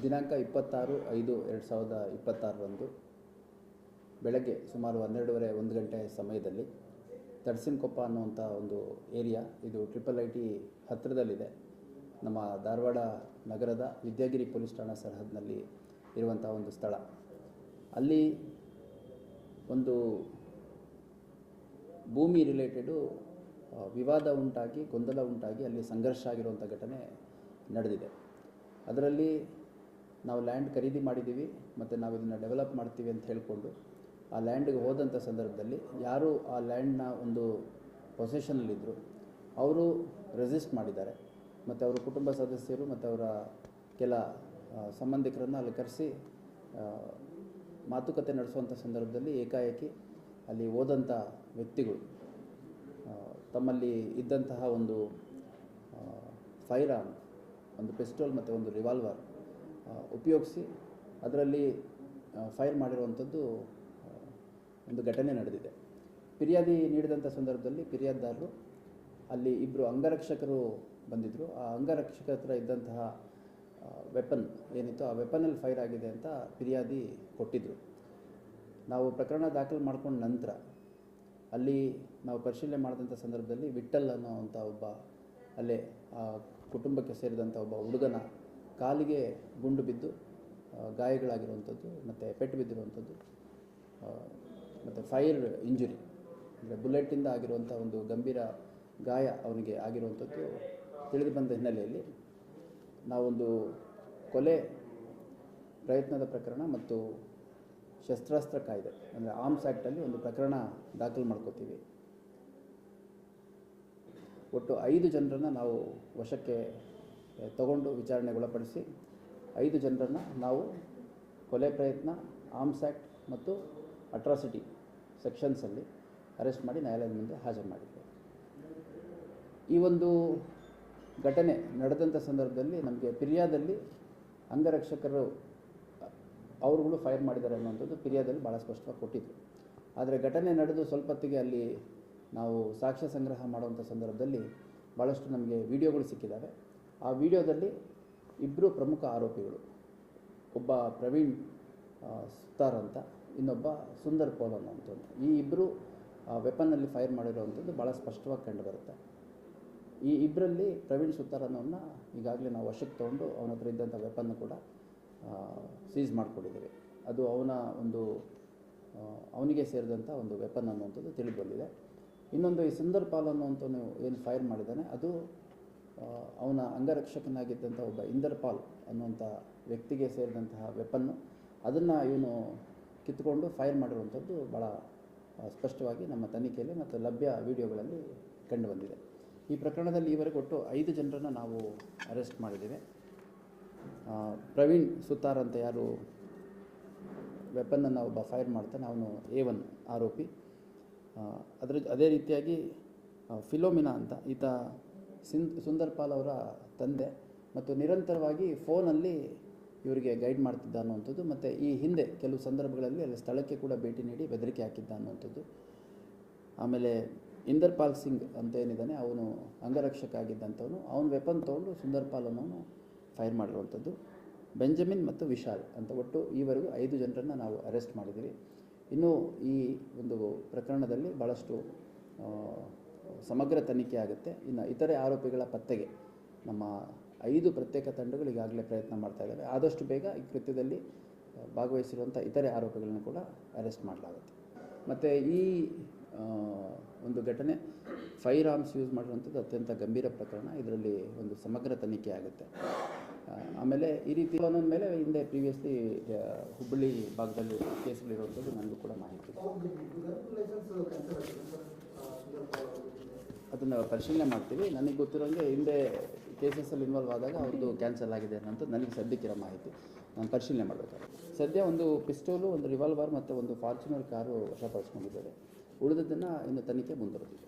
ದಿನಾಂಕ 26/5/2026ರಂದು ಬೆಳಗ್ಗೆ ಸುಮಾರು 12:30 ಗಂಟೆ ಸಮಯದಲ್ಲಿ ತಡಸಿನಕೊಪ್ಪ ಅನ್ನುವಂಥ ಒಂದು ಏರಿಯಾ, ಇದು IIIT ಹತ್ತಿರದಲ್ಲಿದೆ. ನಮ್ಮ ಧಾರವಾಡ ನಗರದ ವಿದ್ಯಾಗಿರಿ ಪೊಲೀಸ್ ಠಾಣಾ ಸರಹದ್ದಿನಲ್ಲಿ ಇರುವಂಥ ಒಂದು ಸ್ಥಳ. ಅಲ್ಲಿ ಒಂದು ಭೂಮಿ ರಿಲೇಟೆಡು ವಿವಾದ ಉಂಟಾಗಿ, ಗೊಂದಲ ಉಂಟಾಗಿ ಅಲ್ಲಿ ಸಂಘರ್ಷ ಆಗಿರುವಂಥ ಘಟನೆ ನಡೆದಿದೆ. ಅದರಲ್ಲಿ ನಾವು ಲ್ಯಾಂಡ್ ಖರೀದಿ ಮಾಡಿದ್ದೀವಿ ಮತ್ತು ನಾವು ಇದನ್ನು ಡೆವಲಪ್ ಮಾಡ್ತೀವಿ ಅಂತ ಹೇಳಿಕೊಂಡು ಆ ಲ್ಯಾಂಡ್ಗೆ ಹೋದಂಥ ಸಂದರ್ಭದಲ್ಲಿ ಯಾರು ಆ ಲ್ಯಾಂಡ್ನ ಒಂದು ಪೊಸೆಷನಲ್ಲಿದ್ದರು ಅವರು ರೆಸಿಸ್ಟ್ ಮಾಡಿದ್ದಾರೆ ಮತ್ತು ಅವರ ಕುಟುಂಬ ಸದಸ್ಯರು ಮತ್ತು ಅವರ ಕೆಲ ಸಂಬಂಧಿಕರನ್ನು ಅಲ್ಲಿ ಕರೆಸಿ ಮಾತುಕತೆ ನಡೆಸುವಂಥ ಸಂದರ್ಭದಲ್ಲಿ ಏಕಾಏಕಿ ಅಲ್ಲಿ ಹೋದಂಥ ವ್ಯಕ್ತಿಗಳು ತಮ್ಮಲ್ಲಿ ಇದ್ದಂತಹ ಒಂದು ಫೈರ್ ಆರ್ಮ್, ಒಂದು ಪಿಸ್ಟೋಲ್ ಮತ್ತು ಒಂದು ರಿವಾಲ್ವರ್ ಉಪಯೋಗಿಸಿ ಅದರಲ್ಲಿ ಫೈರ್ ಮಾಡಿರುವಂಥದ್ದು ಒಂದು ಘಟನೆ ನಡೆದಿದೆ. ಫಿರ್ಯಾದಿ ನೀಡಿದಂಥ ಸಂದರ್ಭದಲ್ಲಿ ಫಿರ್ಯಾದಿದಾರರು ಅಲ್ಲಿ ಇಬ್ಬರು ಅಂಗರಕ್ಷಕರು ಬಂದಿದ್ದರು. ಆ ಅಂಗರಕ್ಷಕರ ಹತ್ರ ಇದ್ದಂತಹ ವೆಪನ್ ಏನಿತ್ತು, ಆ ವೆಪನಲ್ಲಿ ಫೈರ್ ಆಗಿದೆ ಅಂತ ಫಿರ್ಯಾದಿ ಕೊಟ್ಟಿದ್ದರು. ನಾವು ಪ್ರಕರಣ ದಾಖಲು ಮಾಡ್ಕೊಂಡ ನಂತರ ಅಲ್ಲಿ ನಾವು ಪರಿಶೀಲನೆ ಮಾಡಿದಂಥ ಸಂದರ್ಭದಲ್ಲಿ ವಿಠಲ್ ಅನ್ನೋವಂಥ ಒಬ್ಬ ಅಲ್ಲೇ ಆ ಕುಟುಂಬಕ್ಕೆ ಸೇರಿದಂಥ ಒಬ್ಬ ಹುಡುಗನ ಕಾಲಿಗೆ ಗುಂಡು ಬಿದ್ದು ಗಾಯಗಳಾಗಿರುವಂಥದ್ದು ಮತ್ತು ಪೆಟ್ಟು ಬಿದ್ದಿರುವಂಥದ್ದು ಮತ್ತು ಫೈರ್ ಇಂಜುರಿ ಅಂದರೆ ಬುಲೆಟಿಂದ ಆಗಿರುವಂಥ ಒಂದು ಗಂಭೀರ ಗಾಯ ಅವನಿಗೆ ಆಗಿರುವಂಥದ್ದು ತಿಳಿದು ಬಂದ ಹಿನ್ನೆಲೆಯಲ್ಲಿ ನಾವೊಂದು ಕೊಲೆ ಪ್ರಯತ್ನದ ಪ್ರಕರಣ ಮತ್ತು ಶಸ್ತ್ರಾಸ್ತ್ರ ಕಾಯ್ದೆ ಅಂದರೆ ಆರ್ಮ್ಸ್ ಆ್ಯಕ್ಟಲ್ಲಿ ಒಂದು ಪ್ರಕರಣ ದಾಖಲು ಮಾಡ್ಕೋತೀವಿ. ಒಟ್ಟು 5 ಜನರನ್ನು ನಾವು ವಶಕ್ಕೆ ತಗೊಂಡು ವಿಚಾರಣೆಗೊಳಪಡಿಸಿ 5 ಜನರನ್ನು ನಾವು ಕೊಲೆ ಪ್ರಯತ್ನ, ಆರ್ಮ್ಸ್ ಆ್ಯಕ್ಟ್ ಮತ್ತು ಅಟ್ರಾಸಿಟಿ ಸೆಕ್ಷನ್ಸಲ್ಲಿ ಅರೆಸ್ಟ್ ಮಾಡಿ ನ್ಯಾಯಾಲಯದ ಮುಂದೆ ಹಾಜರು ಮಾಡಿದ್ದೇವೆ. ಈ ಒಂದು ಘಟನೆ ನಡೆದಂಥ ಸಂದರ್ಭದಲ್ಲಿ ನಮಗೆ ಫಿರ್ಯಾದಲ್ಲಿ ಅಂಗರಕ್ಷಕರು ಅವರುಗಳು ಫೈರ್ ಮಾಡಿದ್ದಾರೆ ಅನ್ನೋಂಥದ್ದು ಫಿರ್ಯಾದಲ್ಲಿ ಭಾಳ ಸ್ಪಷ್ಟವಾಗಿ ಕೊಟ್ಟಿದ್ದರು. ಆದರೆ ಘಟನೆ ನಡೆದು ಸ್ವಲ್ಪ ಹೊತ್ತಿಗೆ ಅಲ್ಲಿ ನಾವು ಸಾಕ್ಷ್ಯ ಸಂಗ್ರಹ ಮಾಡುವಂಥ ಸಂದರ್ಭದಲ್ಲಿ ಭಾಳಷ್ಟು ನಮಗೆ ವಿಡಿಯೋಗಳು ಸಿಕ್ಕಿದ್ದಾವೆ. ಆ ವಿಡಿಯೋದಲ್ಲಿ ಇಬ್ಬರು ಪ್ರಮುಖ ಆರೋಪಿಗಳು, ಒಬ್ಬ ಪ್ರವೀಣ್ ಸುತಾರ್ ಅಂತ, ಇನ್ನೊಬ್ಬ ಸುಂದರ್ ಪೋಲ್ ಅನ್ನೋವಂಥದ್ದು, ಈ ಇಬ್ಬರು ವೆಪನ್ನಲ್ಲಿ ಫೈರ್ ಮಾಡಿರುವಂಥದ್ದು ಭಾಳ ಸ್ಪಷ್ಟವಾಗಿ ಕಂಡು ಬರುತ್ತೆ. ಈ ಇಬ್ಬರಲ್ಲಿ ಪ್ರವೀಣ್ ಸುತಾರ್ ಅನ್ನೋನ್ನ ಈಗಾಗಲೇ ನಾವು ವಶಕ್ಕೆ ತೊಗೊಂಡು ಅವನ ಹತ್ರ ಇದ್ದಂಥ ವೆಪನ್ನು ಕೂಡ ಸೀಸ್ ಮಾಡಿಕೊಂಡಿದ್ದೇವೆ. ಅದು ಅವನಿಗೆ ಸೇರಿದಂಥ ಒಂದು ವೆಪನ್ ಅನ್ನುವಂಥದ್ದು ತಿಳಿದು ಬಂದಿದೆ. ಇನ್ನೊಂದು ಈ ಸುಂದರ್ ಪಾಲ್ ಅನ್ನುವಂಥವನು ಏನು ಫೈರ್ ಮಾಡಿದ್ದಾನೆ ಅದು ಅವನ ಅಂಗರಕ್ಷಕನಾಗಿದ್ದಂಥ ಒಬ್ಬ ಇಂದರ್ ಪಾಲ್ ಅನ್ನುವಂಥ ವ್ಯಕ್ತಿಗೆ ಸೇರಿದಂತಹ ವೆಪನ್ನು, ಅದನ್ನು ಇವನು ಕಿತ್ತುಕೊಂಡು ಫೈರ್ ಮಾಡಿರುವಂಥದ್ದು ಭಾಳ ಸ್ಪಷ್ಟವಾಗಿ ನಮ್ಮ ತನಿಖೆಯಲ್ಲಿ ಮತ್ತು ಲಭ್ಯ ವಿಡಿಯೋಗಳಲ್ಲಿ ಕಂಡುಬಂದಿದೆ. ಈ ಪ್ರಕರಣದಲ್ಲಿ ಈವರೆಗೆ ಒಟ್ಟು 5 ಜನರನ್ನು ನಾವು ಅರೆಸ್ಟ್ ಮಾಡಿದ್ದೇವೆ. ಪ್ರವೀಣ್ ಸುತಾರ್ ಅಂತ ಯಾರು ವೆಪನ್ನನ್ನು ಒಬ್ಬ ಫೈರ್ ಮಾಡ್ತಾನೆ ಅವನು A1 ಆರೋಪಿ. ಅದೇ ರೀತಿಯಾಗಿ ಫಿಲೋಮಿನಾ ಅಂತ ಈತ ಸುಂದರ್ ಪಾಲ್ ಅವರ ತಂದೆ ಮತ್ತು ನಿರಂತರವಾಗಿ ಫೋನಲ್ಲಿ ಇವರಿಗೆ ಗೈಡ್ ಮಾಡ್ತಿದ್ದ ಅನ್ನುವಂಥದ್ದು ಮತ್ತು ಈ ಹಿಂದೆ ಕೆಲವು ಸಂದರ್ಭಗಳಲ್ಲಿ ಅಲ್ಲಿ ಸ್ಥಳಕ್ಕೆ ಕೂಡ ಭೇಟಿ ನೀಡಿ ಬೆದರಿಕೆ ಹಾಕಿದ್ದ ಅನ್ನುವಂಥದ್ದು. ಆಮೇಲೆ ಇಂದರ್ ಪಾಲ್ ಸಿಂಗ್ ಅಂತ ಏನಿದ್ದಾನೆ ಅವನು ಅಂಗರಕ್ಷಕ ಆಗಿದ್ದಂಥವನು, ಅವನು ವೆಪನ್ ತೊಗೊಂಡು ಸುಂದರ್ ಪಾಲ್ ಅನ್ನೋನು ಫೈರ್ ಮಾಡಿರುವಂಥದ್ದು. ಬೆಂಜಮಿನ್ ಮತ್ತು ವಿಶಾಲ್ ಅಂತ ಒಟ್ಟು ಈವರೆಗೂ 5 ಜನರನ್ನು ನಾವು ಅರೆಸ್ಟ್ ಮಾಡಿದ್ದೀವಿ. ಇನ್ನೂ ಈ ಒಂದು ಪ್ರಕರಣದಲ್ಲಿ ಭಾಳಷ್ಟು ಸಮಗ್ರ ತನಿಖೆ ಆಗುತ್ತೆ. ಇನ್ನು ಇತರೆ ಆರೋಪಿಗಳ ಪತ್ತೆಗೆ ನಮ್ಮ 5 ಪ್ರತ್ಯೇಕ ತಂಡಗಳು ಈಗಾಗಲೇ ಪ್ರಯತ್ನ ಮಾಡ್ತಾ ಇದ್ದಾವೆ. ಆದಷ್ಟು ಬೇಗ ಈ ಕೃತ್ಯದಲ್ಲಿ ಭಾಗವಹಿಸಿರುವಂಥ ಇತರೆ ಆರೋಪಿಗಳನ್ನು ಕೂಡ ಅರೆಸ್ಟ್ ಮಾಡಲಾಗುತ್ತೆ. ಮತ್ತು ಈ ಒಂದು ಘಟನೆ ಫೈರ್ ಆರ್ಮ್ಸ್ ಯೂಸ್ ಮಾಡಿರುವಂಥದ್ದು ಅತ್ಯಂತ ಗಂಭೀರ ಪ್ರಕರಣ. ಇದರಲ್ಲಿ ಒಂದು ಸಮಗ್ರ ತನಿಖೆ ಆಗುತ್ತೆ. ಆಮೇಲೆ ಈ ರೀತಿ ಒಂದೊಂದು ಮೇಲೆ ಹಿಂದೆ ಪ್ರೀವಿಯಸ್ಲಿ ಹುಬ್ಬಳ್ಳಿ ಭಾಗದಲ್ಲಿ ಕೇಸ್ಗಳಿರುವಂಥದ್ದು ನನಗೂ ಕೂಡ ಮಾಹಿತಿ ಇದೆ. ಅದನ್ನು ಪರಿಶೀಲನೆ ಮಾಡ್ತೀವಿ. ನನಗೆ ಗೊತ್ತಿರೋಂಗೆ ಹಿಂದೆ ಕೇಸಸಲ್ಲಿ ಇನ್ವಾಲ್ವ್ ಆದಾಗ ಅವ್ರದ್ದು ಕ್ಯಾನ್ಸಲ್ ಆಗಿದೆ ಅನ್ನೋಂಥ ನನಗೆ ಸದ್ಯಕ್ಕಿರೋ ಮಾಹಿತಿ. ನಾನು ಪರಿಶೀಲನೆ ಮಾಡಬೇಕಾಗುತ್ತೆ. ಸದ್ಯ ಒಂದು ಪಿಸ್ಟೋಲು, ಒಂದು ರಿವಾಲ್ವರ್ ಮತ್ತು ಒಂದು ಫಾರ್ಚುನರ್ ಕಾರು ವಶಪಡಿಸ್ಕೊಂಡಿದ್ದಾರೆ. ಉಳಿದದ್ದನ್ನು ಇನ್ನು ತನಿಖೆ ಮುಂದುವರೆದಿದೆ.